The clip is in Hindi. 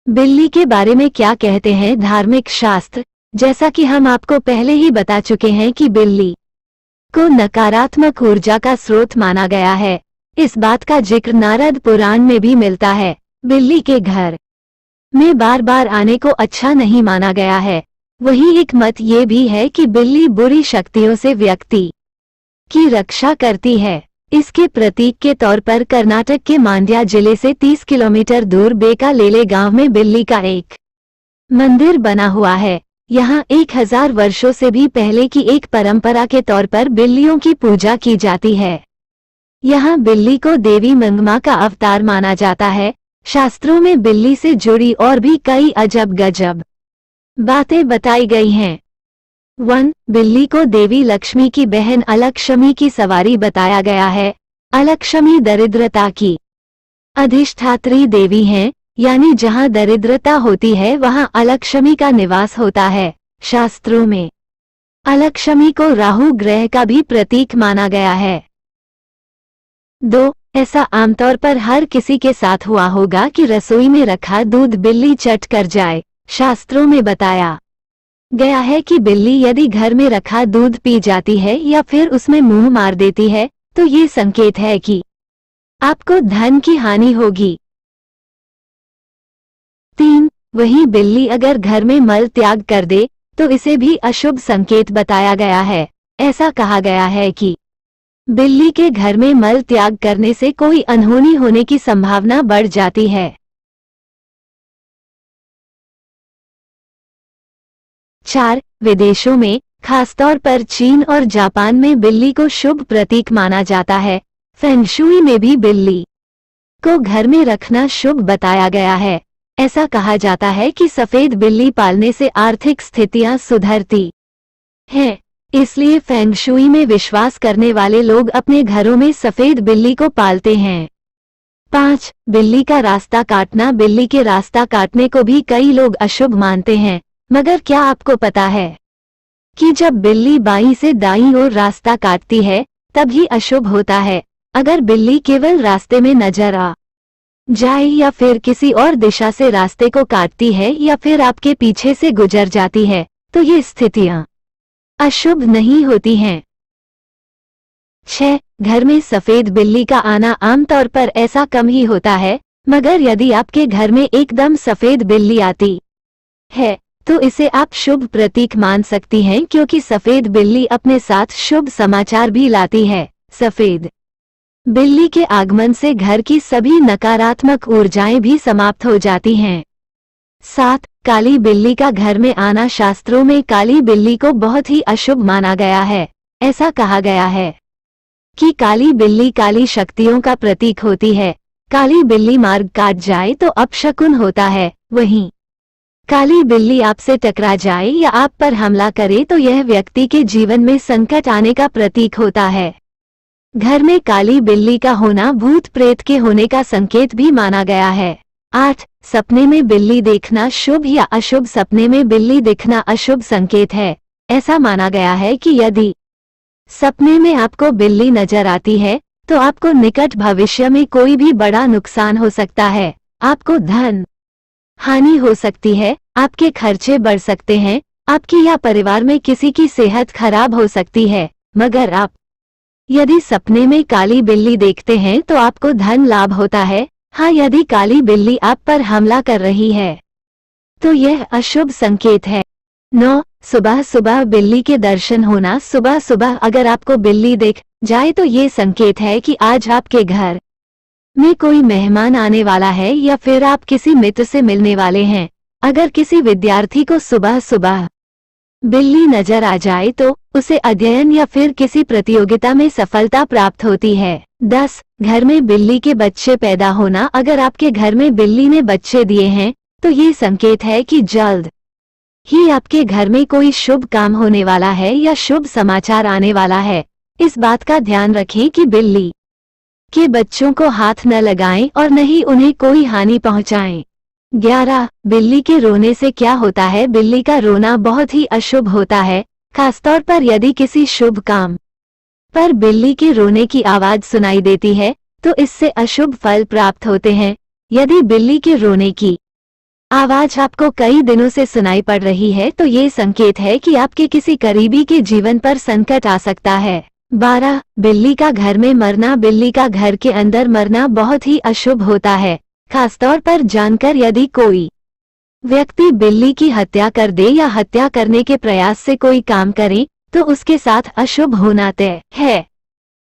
बिल्ली के बारे में क्या कहते हैं धार्मिक शास्त्र? जैसा कि हम आपको पहले ही बता चुके हैं कि बिल्ली को नकारात्मक ऊर्जा का स्रोत माना गया है। इस बात का जिक्र नारद पुराण में भी मिलता है। बिल्ली के घर में बार बार आने को अच्छा नहीं माना गया है। वहीं एक मत ये भी है कि बिल्ली बुरी शक्तियों से व्यक्ति की रक्षा करती है। इसके प्रतीक के तौर पर कर्नाटक के मांड्या जिले से 30 किलोमीटर दूर बेकालेले गांव में बिल्ली का एक मंदिर बना हुआ है। यहाँ 1000 वर्षों से भी पहले की एक परंपरा के तौर पर बिल्लियों की पूजा की जाती है। यहाँ बिल्ली को देवी मंगमा का अवतार माना जाता है। शास्त्रों में बिल्ली से जुड़ी और भी कई अजब गजब बातें बताई गई हैं। 1. बिल्ली को देवी लक्ष्मी की बहन अलक्ष्मी की सवारी बताया गया है। अलक्ष्मी दरिद्रता की अधिष्ठात्री देवी हैं, यानी जहां दरिद्रता होती है वहां अलक्ष्मी का निवास होता है। शास्त्रों में अलक्ष्मी को राहु ग्रह का भी प्रतीक माना गया है। 2. ऐसा आमतौर पर हर किसी के साथ हुआ होगा कि रसोई में रखा दूध बिल्ली चट कर जाए। शास्त्रों में बताया गया है कि बिल्ली यदि घर में रखा दूध पी जाती है या फिर उसमें मुंह मार देती है तो ये संकेत है कि आपको धन की हानि होगी। 3. वहीं बिल्ली अगर घर में मल त्याग कर दे तो इसे भी अशुभ संकेत बताया गया है। ऐसा कहा गया है कि बिल्ली के घर में मल त्याग करने से कोई अनहोनी होने की संभावना बढ़ जाती है। 4. विदेशों में खासतौर पर चीन और जापान में बिल्ली को शुभ प्रतीक माना जाता है। फेंगशुई में भी बिल्ली को घर में रखना शुभ बताया गया है। ऐसा कहा जाता है कि सफेद बिल्ली पालने से आर्थिक स्थितियां सुधरती हैं। इसलिए फेंगशुई में विश्वास करने वाले लोग अपने घरों में सफेद बिल्ली को पालते हैं। 5. बिल्ली का रास्ता काटना। बिल्ली के रास्ता काटने को भी कई लोग अशुभ मानते हैं, मगर क्या आपको पता है कि जब बिल्ली बाईं से दाईं ओर रास्ता काटती है तब ही अशुभ होता है। अगर बिल्ली केवल रास्ते में नजर आ जाए या फिर किसी और दिशा से रास्ते को काटती है या फिर आपके पीछे से गुजर जाती है तो ये स्थितियां अशुभ नहीं होती हैं। 6. घर में सफेद बिल्ली का आना आमतौर पर ऐसा कम ही होता है, मगर यदि आपके घर में एकदम सफेद बिल्ली आती है तो इसे आप शुभ प्रतीक मान सकती हैं, क्योंकि सफेद बिल्ली अपने साथ शुभ समाचार भी लाती है। सफेद बिल्ली के आगमन से घर की सभी नकारात्मक ऊर्जाएं भी समाप्त हो जाती हैं। 7. काली बिल्ली का घर में आना। शास्त्रों में काली बिल्ली को बहुत ही अशुभ माना गया है। ऐसा कहा गया है कि काली बिल्ली काली शक्तियों का प्रतीक होती है। काली बिल्ली मार्ग काट जाए तो अपशकुन होता है। वहीं काली बिल्ली आपसे टकरा जाए या आप पर हमला करे तो यह व्यक्ति के जीवन में संकट आने का प्रतीक होता है। घर में काली बिल्ली का होना भूत प्रेत के होने का संकेत भी माना गया है। 8. सपने में बिल्ली देखना शुभ या अशुभ। सपने में बिल्ली दिखना अशुभ संकेत है। ऐसा माना गया है कि यदि सपने में आपको बिल्ली नजर आती है तो आपको निकट भविष्य में कोई भी बड़ा नुकसान हो सकता है। आपको धन हानि हो सकती है, आपके खर्चे बढ़ सकते हैं, आपकी या परिवार में किसी की सेहत खराब हो सकती है। मगर आप यदि सपने में काली बिल्ली देखते हैं तो आपको धन लाभ होता है। हाँ, यदि काली बिल्ली आप पर हमला कर रही है तो यह अशुभ संकेत है। 9. सुबह सुबह बिल्ली के दर्शन होना। सुबह सुबह अगर आपको बिल्ली दिख जाए तो ये संकेत है कि आज आपके घर में कोई मेहमान आने वाला है या फिर आप किसी मित्र से मिलने वाले हैं। अगर किसी विद्यार्थी को सुबह सुबह बिल्ली नजर आ जाए तो उसे अध्ययन या फिर किसी प्रतियोगिता में सफलता प्राप्त होती है। 10. घर में बिल्ली के बच्चे पैदा होना। अगर आपके घर में बिल्ली ने बच्चे दिए हैं तो ये संकेत है कि जल्द ही आपके घर में कोई शुभ काम होने वाला है या शुभ समाचार आने वाला है। इस बात का ध्यान रखें कि बिल्ली के बच्चों को हाथ न लगाएं और न ही उन्हें कोई हानि पहुंचाएं। 11. बिल्ली के रोने से क्या होता है? बिल्ली का रोना बहुत ही अशुभ होता है, खासतौर पर यदि किसी शुभ काम पर बिल्ली के रोने की आवाज सुनाई देती है तो इससे अशुभ फल प्राप्त होते हैं। यदि बिल्ली के रोने की आवाज आपको कई दिनों से सुनाई पड़ रही है तो ये संकेत है कि आपके किसी करीबी के जीवन पर संकट आ सकता है। 12. बिल्ली का घर में मरना। बिल्ली का घर के अंदर मरना बहुत ही अशुभ होता है, खासतौर पर जानकर यदि कोई व्यक्ति बिल्ली की हत्या कर दे या हत्या करने के प्रयास से कोई काम करे तो उसके साथ अशुभ होना तय है।